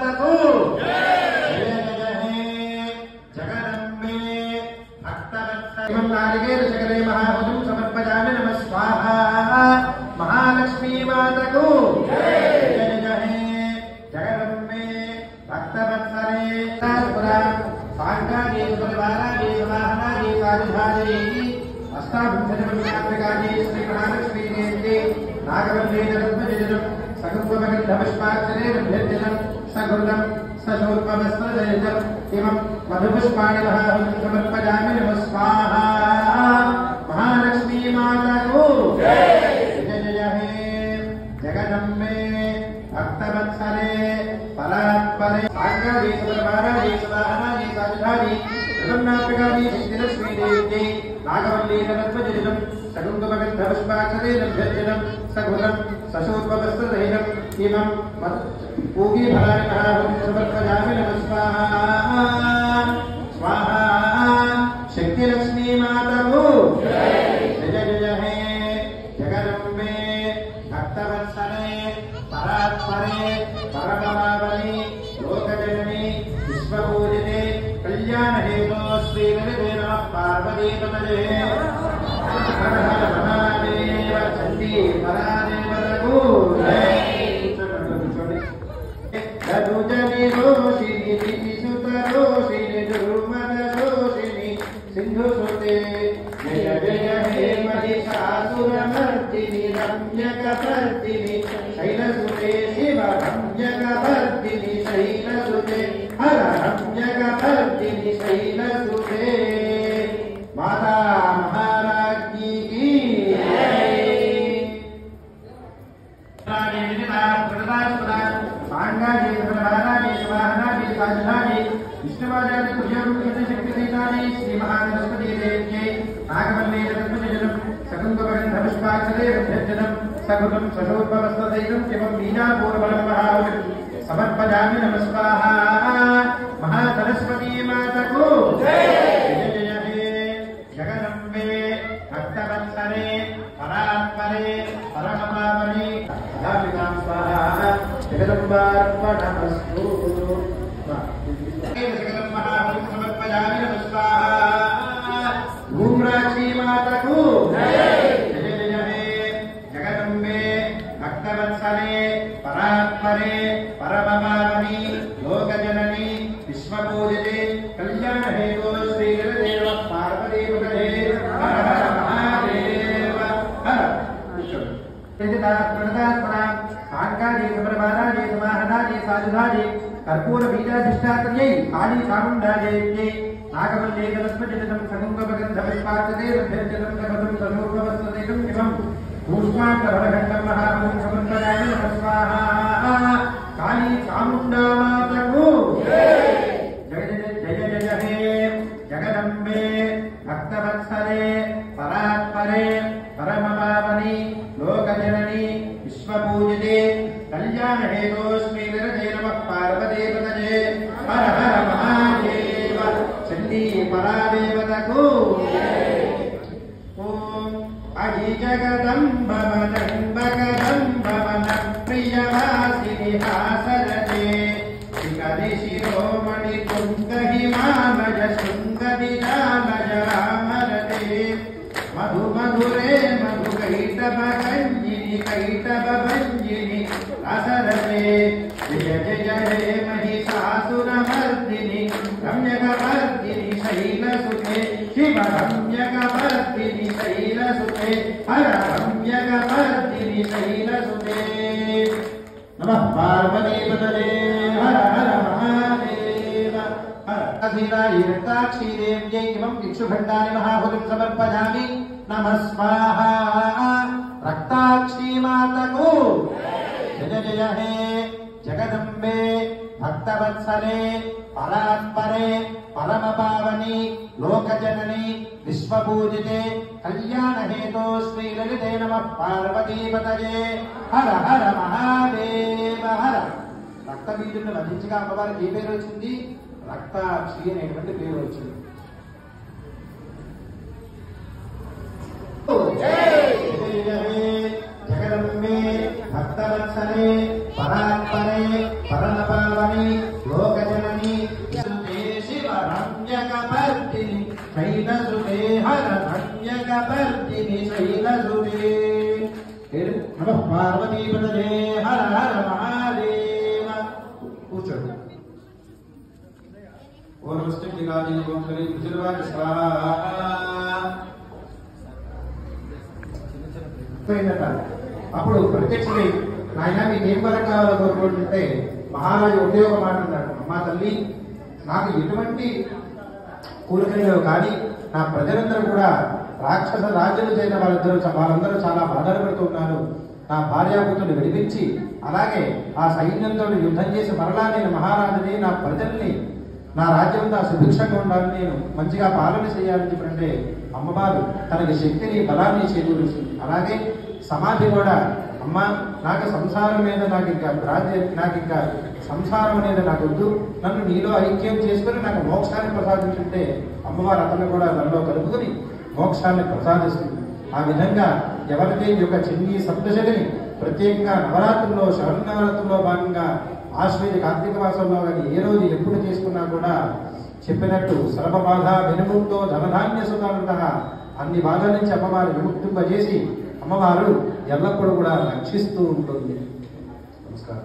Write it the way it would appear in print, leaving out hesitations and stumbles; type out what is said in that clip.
మాతకు జయ జయ హే జగదంబే భక్తవత్సలం నారికేల శకలే మహాభుజం సమర్పయామి నమః స్వాహా మహాలక్ష్మీ మాతకు జయ జయ హే జగదంబే భక్తవత్సలే సాంగాజీ సురవారాజీ సమాహనాజీ సాధుధాజీ అష్టాభింశతిపదినాత్మకాజీ శ్రీ మహాలక్ష్మీ దేవి నాగవల్లి జగద్భజనం సగుంభమగంధపుష్పాక్షరే అభ్యర్జనం సగురులం సశూర్పమస్త్రజయం ఇమం మధుపుష్పాణి మహాభుజం సమర్పయామి నమః స్వాహా మహాలక్ష్మీ మాతకు జయ జయ హే జగదంబే భక్తవత్సలే పరాత్పరే సాంగాజీ సురవారాజీ సమాహనాజీ సాధుధాజీ జగన్నాథకాజీ శ్రీలక్ష్మీ దేవి నాగవల్లి జగద్భజనం సగుంభమగంధపుష్పాక్షరే అభ్యర్జనం సగురులం సశూర్పమస్త్రజయం ఇమం పూగీఫలాని మహాభుజం సమర్పయామి నమః స్వాహా స్వాహా శక్తిలక్ష్మీ మాతకు జయ జయ హే జగదంబే భక్తవత్సలే పరాత్పరే పరమమావని లోకజనని విశ్వపూజితే కళ్యాణహేతో శ్రీలలితే నమః పార్వతీపతయే హర హర మహాదేవ చండీ పరాదేవతకు రోషిణి విసుత రోషిణి దుర్మద రోషిణి సింధు సుతే జయ జయ హే మహిషాసురమర్దిని రమ్యకపర్దిని శైలసుతే శివ రమ్యకపర్దిని శైలసుతే హర రమ్యకపర్దిని శైలసుతే మాతా మహారాజ్ఞీ కీ సాంగాజీ సురవారాజీ సమాహనాజీ సాధుధాజీ విష్ణువాజాది కుజోరుక్షిత శక్తిసైతాజీ శ్రీ మహాసరస్వతీ దేవ్యై నాగవల్లి జగద్భజనం సగుంభమగంధపుష్పాక్షరే అభ్యర్జనం సగురులం సశూర్పమస్త్రజయం ఇమం బీజాపూర్వబలం మహాభుజం సమర్పయామి నమః స్వాహా మహాసరస్వతీ మాతకు జయ జయ హే జగదంబే భక్తవత్సలే పరాత్పరే పరమపావని దాపికాం స్వాహా జగదంబార్పణమస్తు జగదం మహాభుజం సమర్పయామి నమః స్వాహా ధూమ్రాక్షీ మాతకు జయ జయ హే జగదంబే భక్తవత్సలే పరాత్పరే పరమపావని లోకజనని విశ్వపూజితే కళ్యాణహేతో శ్రీలలితే నమః పార్వతీపతయే హర హర మహాదేవ హర సాంగాజీ సురవారాజీ సమాహనాజీ సాధుధాజీ కర్పూర బీజాధిష్టాత్ర్యై కాళీ చాముండాదేవ్యై నాగవల్లి జగద్భజనం సగుంభమగంధపుష్పాక్షరే అభ్యర్జనం సగురులం సశూర్పమస్త్రజయం ఇమం కూష్మాండభరఖండం మహాభుజం సమర్పయామి నమః స్వాహా కాళీ చాముండా మాతకు జయ జయ జయ హే జగదంబే భక్తవత్సలే పరాత్పరే పరమపావని లోకజనని విశ్వపూజితే కళ్యాణహేతో శ్రీలలితే నమః పార్వతీపతయే హర హర మహాదేవ చండీ పరాదేవతకు ఓం అహి జగదంబమదంబకదంబమన ప్రియవాసిని హాసరతే శిఖరి శిరోమణి కుందహిమానజ శృంగవిరామజ రామరతే మధు మధురే మధు కైటభంజిని కైటభంజిని రసరతే జయ జయ హే మహిషాసురమర్దిని రమ్యకపర్దిని శైలసుతే శివ రమ్యకపర్దిని శైలసుతే హర రమ్యకపర్దిని శైలసుతే నమః పార్వతీపతయే హర హర మహాదేవ హర రక్తాక్షీ దేవ్యై ఇమం ఇక్షుఖండాని మహాభుజం సమర్పయామి నమః స్వాహా రక్తాక్షీ మాతకు జయ జయ హే జగదంబే భక్తవత్సలే పరాత్పరే పరమపావని లోకజనని విశ్వపూజితే కళ్యాణహేతో శ్రీలలితే నమః పార్వతీపతయే హర హర మహాదేవ హర రక్తబీజులను వధించగా అమ్మవారికి ఏ పేరు వచ్చింది? రక్తాక్షి అనేటువంటి పేరు వచ్చింది. జగదంబే భక్తవత్సలే పరాత్పరే పరమపావని భవాని లోకజనని సుతే శివరమ్యకపర్దిని శైలసుతే హరమ్యకపర్దిని శైలసుతే నమః పార్వతీపతయే హర హర మహాదేవ. కూర్చోండి. అప్పుడు ప్రత్యక్షమై నాయన మీకు ఏం వరం కావాలో కోరుకుంటుంటే మహారాజు ఒకే ఒక మాట అన్నాడు, అమ్మా తల్లి నాకు ఎటువంటి కోరికలు కానీ నా ప్రజలందరూ కూడా రాక్షస రాజ్యం చేత వాళ్ళందరూ చాలా బాధలు పడుతున్నారు. నా భార్యాపుత్రులు విడిపించి అలాగే ఆ సైన్యంతో యుద్ధం చేసి మరలా నేను మహారాజుని నా ప్రజల్ని నా రాజ్యంతో సుభిక్షంగా ఉండాలని నేను మంచిగా పాలన చేయాలని చెప్పంటే అమ్మవారు తనకి శక్తిని బలాన్ని చేకూరుస్తుంది. అలాగే సమాధి కూడా అమ్మ నాకు సంసారం మీద నాకు ఇంకా సంసారం అనేది నాకు వద్దు, నన్ను నీలో ఐక్యం చేసుకుని నాకు మోక్షాన్ని ప్రసాదించుంటే అమ్మవారు అతను కూడా నన్ను కలుపుకొని మోక్షాన్ని ప్రసాదిస్తుంది. ఆ విధంగా ఎవరైతే ఈ యొక్క చిన్ని సప్తశతిని ప్రత్యేకంగా నవరాత్రుల్లో శరన్నవరాత్రుల్లో భాగంగా ఆశ్వేజ కార్తీక మాసంలో కానీ ఏ రోజు ఎప్పుడు చేసుకున్నా కూడా చెప్పినట్టు సర్వ బాధ విముక్తో ధనధాన్య సుఖాలుంట అన్ని బాధల నుంచి అమ్మవారు విముక్తింపజేసి అమ్మవారు ఎల్లప్పుడూ కూడా రక్షిస్తూ ఉంటుంది. నమస్కారం.